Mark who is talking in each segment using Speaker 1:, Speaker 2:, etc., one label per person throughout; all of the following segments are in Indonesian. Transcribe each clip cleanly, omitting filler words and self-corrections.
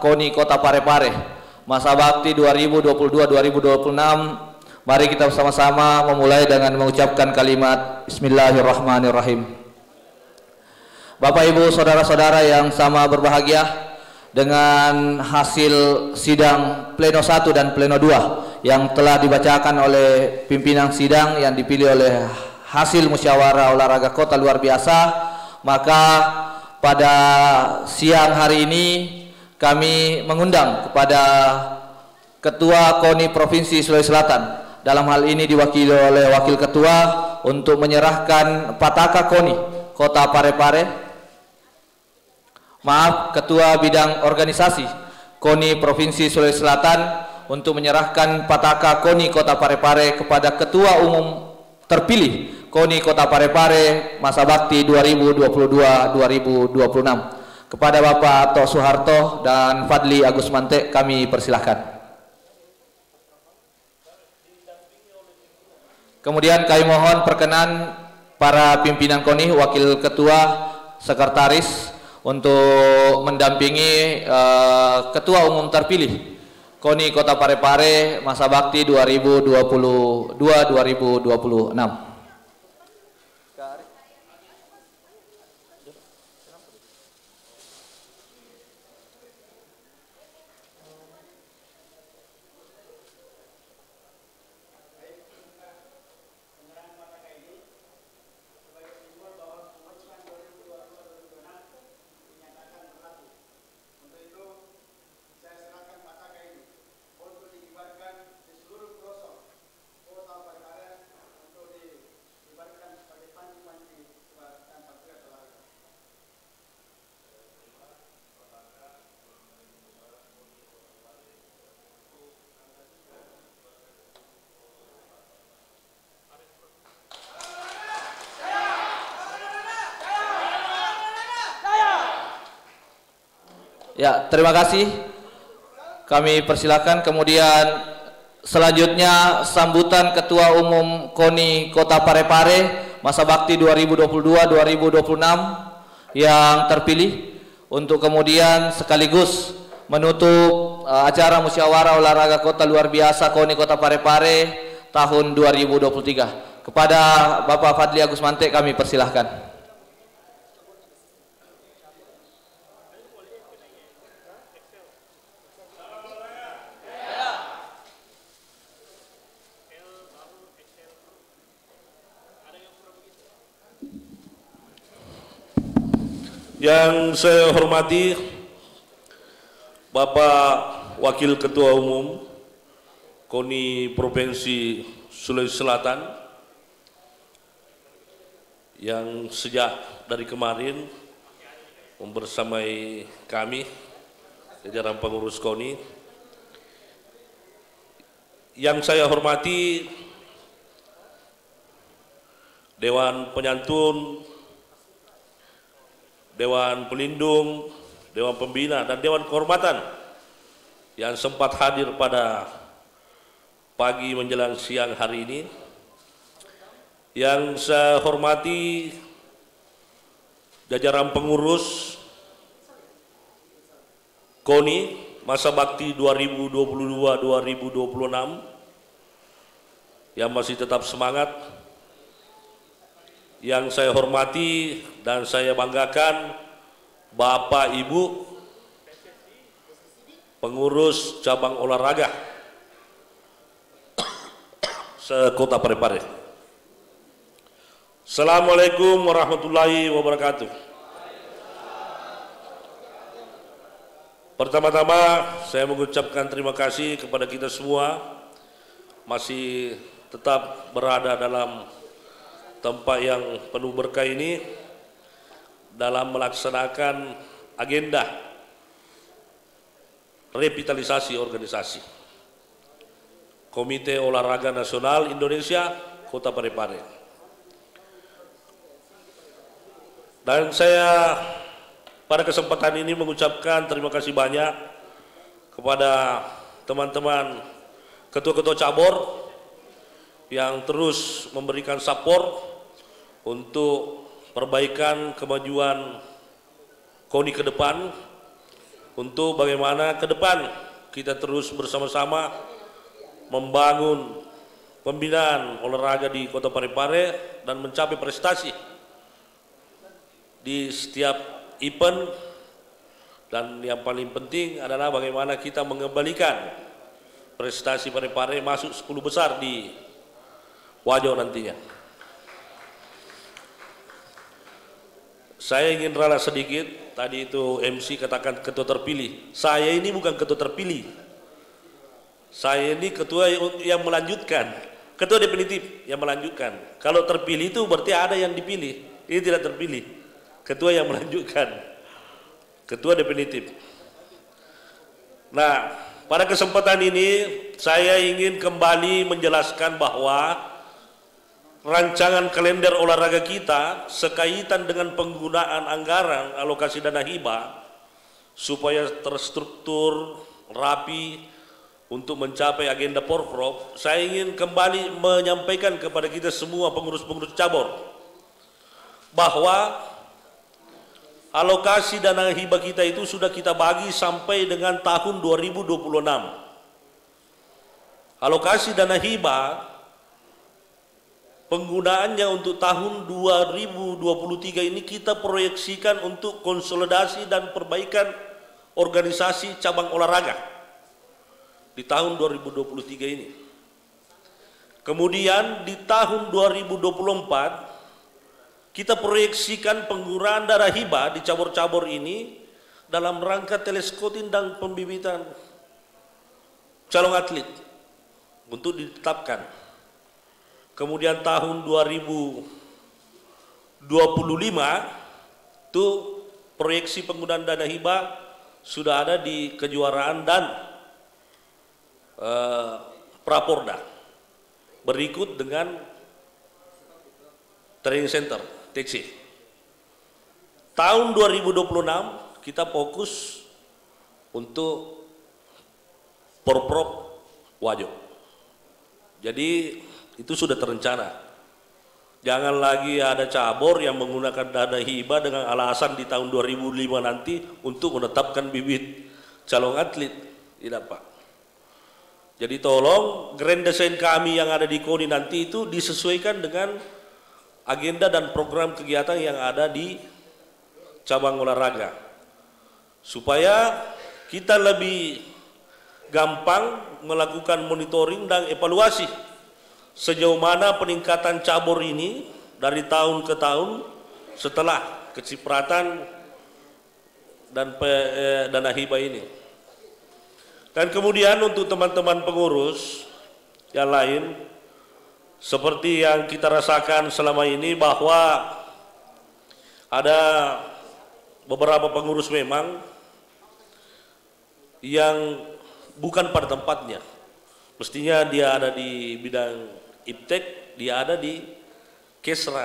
Speaker 1: KONI Kota Parepare masa bakti 2022-2026. Mari kita bersama-sama memulai dengan mengucapkan kalimat Bismillahirrahmanirrahim. Bapak Ibu saudara-saudara yang sama berbahagia, dengan hasil sidang pleno 1 dan pleno 2 yang telah dibacakan oleh pimpinan sidang yang dipilih oleh hasil musyawarah olahraga kota luar biasa, maka pada siang hari ini kami mengundang kepada Ketua KONI Provinsi Sulawesi Selatan, dalam hal ini diwakili oleh Wakil Ketua, untuk menyerahkan Pataka KONI Kota Parepare, Ketua Bidang Organisasi KONI Provinsi Sulawesi Selatan untuk menyerahkan Pataka KONI Kota Parepare kepada Ketua Umum terpilih KONI Kota Parepare masa bakti 2022-2026. Kepada Bapak Tok Soeharto dan Fadli Agus Mante kami persilahkan. Kemudian kami mohon perkenan para pimpinan KONI, Wakil Ketua, Sekretaris untuk mendampingi Ketua Umum terpilih KONI Kota Parepare masa bakti 2022-2026. Ya, terima kasih. Kami persilakan. Kemudian selanjutnya sambutan Ketua Umum KONI Kota Parepare masa bakti 2022-2026 yang terpilih untuk kemudian sekaligus menutup acara musyawarah olahraga kota luar biasa KONI Kota Parepare tahun 2023. Kepada Bapak Fadli Agus Mante kami persilahkan.
Speaker 2: Yang saya hormati Bapak Wakil Ketua Umum KONI Provinsi Sulawesi Selatan yang sejak dari kemarin membersamai kami, jajaran pengurus KONI. Yang saya hormati Dewan Penyantun, Dewan Pelindung, Dewan Pembina, dan Dewan Kehormatan yang sempat hadir pada pagi menjelang siang hari ini. Yang saya hormati jajaran pengurus KONI masa bakti 2022-2026 yang masih tetap semangat. Yang saya hormati dan saya banggakan Bapak Ibu pengurus cabang olahraga se-Kota Parepare. Assalamualaikum warahmatullahi wabarakatuh. Pertama-tama saya mengucapkan terima kasih kepada kita semua masih tetap berada dalam tempat yang penuh berkah ini dalam melaksanakan agenda revitalisasi organisasi Komite Olahraga Nasional Indonesia Kota Parepare. Dan saya pada kesempatan ini mengucapkan terima kasih banyak kepada teman-teman ketua-ketua cabur yang terus memberikan support untuk perbaikan kemajuan KONI ke depan untuk bagaimana ke depan kita terus bersama-sama membangun pembinaan olahraga di Kota Parepare dan mencapai prestasi di setiap event, dan yang paling penting adalah bagaimana kita mengembalikan prestasi Parepare masuk 10 besar di Wajo nantinya. Saya ingin ralat sedikit, tadi itu MC katakan ketua terpilih. Saya ini bukan ketua terpilih. Saya ini ketua yang melanjutkan, ketua definitif yang melanjutkan. Kalau terpilih itu berarti ada yang dipilih. Ini tidak terpilih, ketua yang melanjutkan, ketua definitif. Nah, pada kesempatan ini saya ingin kembali menjelaskan bahwa rancangan kalender olahraga kita sekaitan dengan penggunaan anggaran alokasi dana hibah supaya terstruktur, rapi untuk mencapai agenda Porprov. Saya ingin kembali menyampaikan kepada kita semua pengurus-pengurus cabur bahwa alokasi dana hibah kita itu sudah kita bagi sampai dengan tahun 2026. Alokasi dana hibah penggunaannya untuk tahun 2023 ini kita proyeksikan untuk konsolidasi dan perbaikan organisasi cabang olahraga di tahun 2023 ini. Kemudian di tahun 2024 kita proyeksikan penggunaan dana hibah di cabur-cabur ini dalam rangka teleskoping dan pembibitan calon atlet untuk ditetapkan. Kemudian tahun 2025 itu proyeksi penggunaan dana hibah sudah ada di kejuaraan dan Praporda, berikut dengan training center TC. Tahun 2026 kita fokus untuk Porprov Wajo. Jadi itu sudah terencana. Jangan lagi ada cabur yang menggunakan dana hibah dengan alasan di tahun 2005 nanti untuk menetapkan bibit calon atlet. Tidak, Pak. Jadi tolong grand design kami yang ada di KONI nanti itu disesuaikan dengan agenda dan program kegiatan yang ada di cabang olahraga, supaya kita lebih gampang melakukan monitoring dan evaluasi sejauh mana peningkatan cabur ini dari tahun ke tahun setelah kecipratan dan dana hibah ini. Dan kemudian untuk teman-teman pengurus yang lain, seperti yang kita rasakan selama ini bahwa ada beberapa pengurus memang yang bukan pada tempatnya. Mestinya dia ada di bidang iptek, dia ada di Kesra.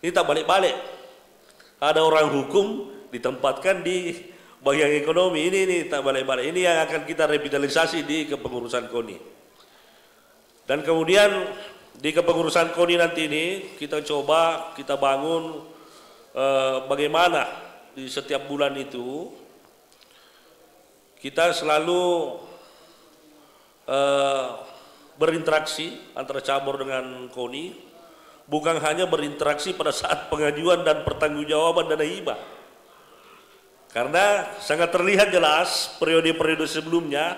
Speaker 2: Ini tak balik-balik. Ada orang hukum ditempatkan di bagian ekonomi. Ini tak balik-balik. Ini yang akan kita revitalisasi di kepengurusan KONI. Dan kemudian di kepengurusan KONI nanti ini kita coba kita bangun bagaimana di setiap bulan itu kita selalu berinteraksi antara cabur dengan KONI, bukan hanya berinteraksi pada saat pengajuan dan pertanggungjawaban dana hibah, karena sangat terlihat jelas periode-periode sebelumnya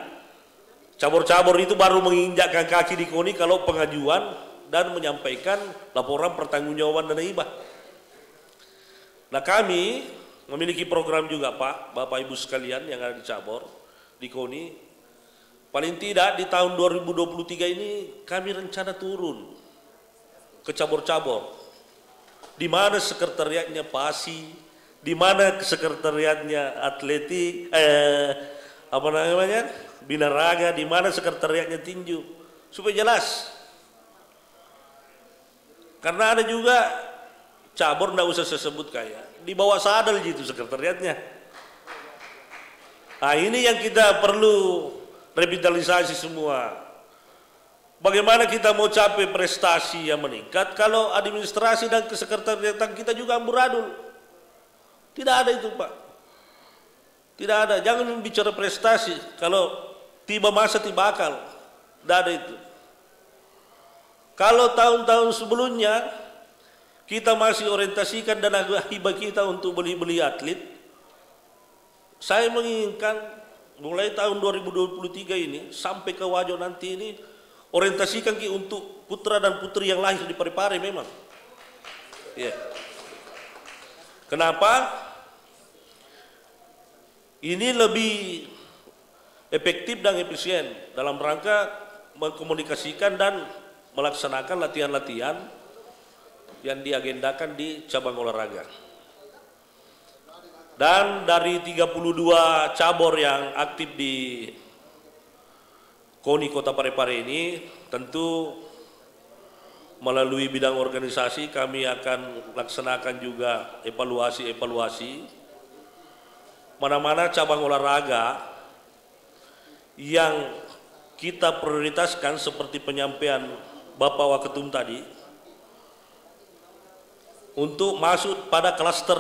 Speaker 2: cabur-cabur itu baru menginjakkan kaki di KONI kalau pengajuan dan menyampaikan laporan pertanggungjawaban dana hibah. Nah, kami memiliki program juga, Pak, Bapak Ibu sekalian yang ada di cabur di KONI. Paling tidak di tahun 2023 ini kami rencana turun ke cabur-cabur, di mana sekretariatnya PASI, di mana sekretariatnya atletik, binaraga, di mana sekretariatnya tinju, supaya jelas. Karena ada juga cabur, nggak usah saya sebut kayak di bawah sadel gitu sekretariatnya. Nah, ini yang kita perlu revitalisasi semua. Bagaimana kita mau capai prestasi yang meningkat kalau administrasi dan kesekretariatan kita juga amburadul? Tidak ada itu, Pak. Tidak ada, jangan bicara prestasi. Kalau tiba masa tiba akal, tidak ada itu. Kalau tahun-tahun sebelumnya kita masih orientasikan dana hibah kita untuk beli-beli atlet, saya menginginkan mulai tahun 2023 ini sampai ke Wajo nanti ini orientasikan untuk putra dan putri yang lahir di Parepare memang. Ya. Kenapa? Ini lebih efektif dan efisien dalam rangka mengkomunikasikan dan melaksanakan latihan-latihan yang diagendakan di cabang olahraga. Dan dari 32 cabur yang aktif di KONI Kota Parepare ini, tentu melalui bidang organisasi kami akan laksanakan juga evaluasi mana-mana cabang olahraga yang kita prioritaskan seperti penyampaian Bapak Waketum tadi untuk masuk pada klaster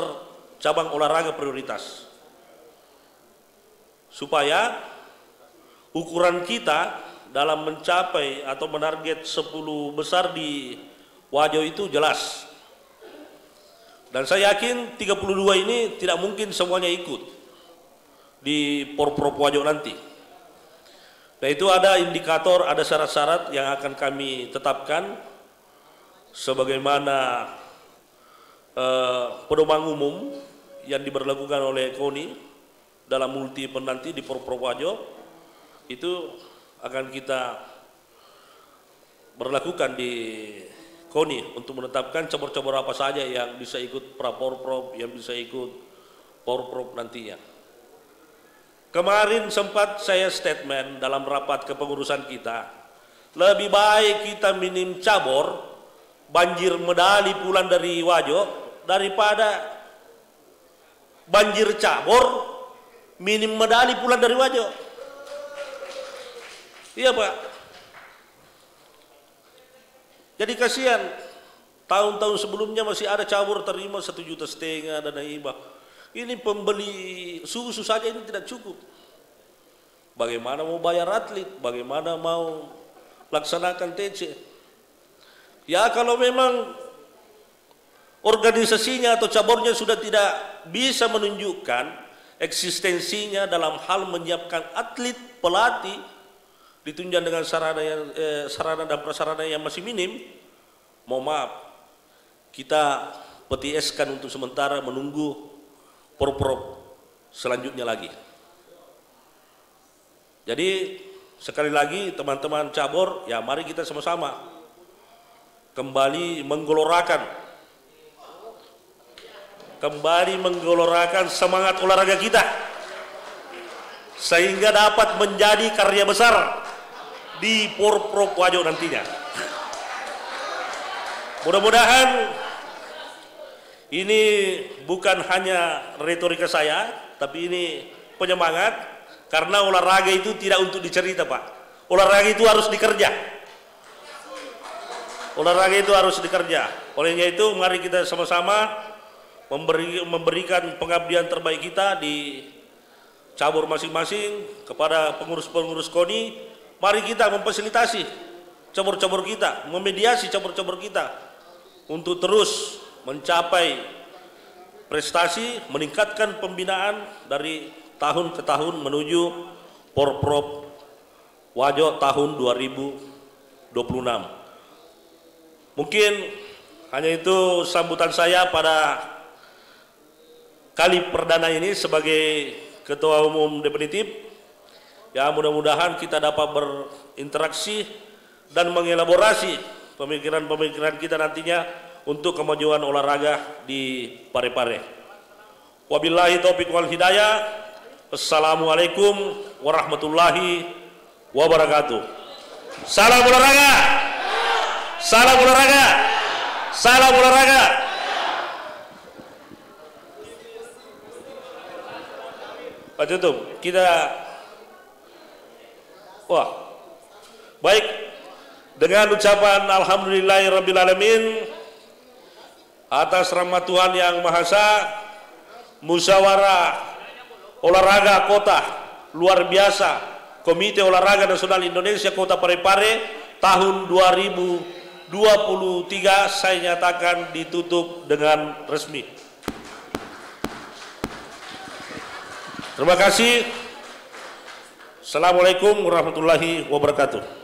Speaker 2: cabang olahraga prioritas, supaya ukuran kita dalam mencapai atau menarget 10 besar di Wajo itu jelas. Dan saya yakin 32 ini tidak mungkin semuanya ikut di Porprov Wajo nanti. Nah, itu ada indikator, ada syarat-syarat yang akan kami tetapkan sebagaimana pedoman umum yang diberlakukan oleh KONI dalam multi event nanti di Porprov Wajo. Itu akan kita berlakukan di KONI untuk menetapkan cabur-cabur apa saja yang bisa ikut pra-Porprov, yang bisa ikut Porprov nantinya. Kemarin sempat saya statement dalam rapat kepengurusan kita, lebih baik kita minim cabur banjir medali pulang dari Wajo daripada banjir cabur minim medali pulang dari Wajo. Iya Pak. Jadi kasihan, tahun-tahun sebelumnya masih ada cabur terima 1,5 juta dana hibah. Ini pembeli susu saja ini tidak cukup. Bagaimana mau bayar atlet? Bagaimana mau laksanakan TC? Ya kalau memang organisasinya atau caburnya sudah tidak bisa menunjukkan eksistensinya dalam hal menyiapkan atlet, pelatih, ditunjang dengan sarana dan prasarana yang masih minim, mohon maaf, kita PTS-kan untuk sementara menunggu Porprov selanjutnya lagi. Jadi sekali lagi teman-teman cabur, ya mari kita sama-sama kembali menggelorakan semangat olahraga kita sehingga dapat menjadi karya besar di Porprov Wajo nantinya. Mudah-mudahan ini bukan hanya retorika saya, tapi ini penyemangat, karena olahraga itu tidak untuk dicerita Pak. Olahraga itu harus dikerja. Olahraga itu harus dikerja. Olehnya itu mari kita sama-sama memberikan pengabdian terbaik kita di cabur masing-masing kepada pengurus-pengurus KONI. Mari kita memfasilitasi cabur-cabur kita, memediasi cabur-cabur kita untuk terus mencapai prestasi, meningkatkan pembinaan dari tahun ke tahun menuju Porprov Wajo tahun 2026. Mungkin hanya itu sambutan saya pada kali perdana ini sebagai Ketua Umum Definitif. Ya mudah-mudahan kita dapat berinteraksi dan mengelaborasi pemikiran-pemikiran kita nantinya untuk kemajuan olahraga di Parepare. Wabillahi taufiq wal hidayah. Assalamualaikum warahmatullahi wabarakatuh. Salam olahraga. Salam olahraga. Salam olahraga. Pak Tutum, kita baik, dengan ucapan alhamdulillahirrabbilalamin atas rahmat Tuhan yang Maha Esa, musyawarah olahraga kota luar biasa Komite Olahraga Nasional Indonesia Kota Parepare tahun 2023 saya nyatakan ditutup dengan resmi. Terima kasih. Assalamualaikum warahmatullahi wabarakatuh.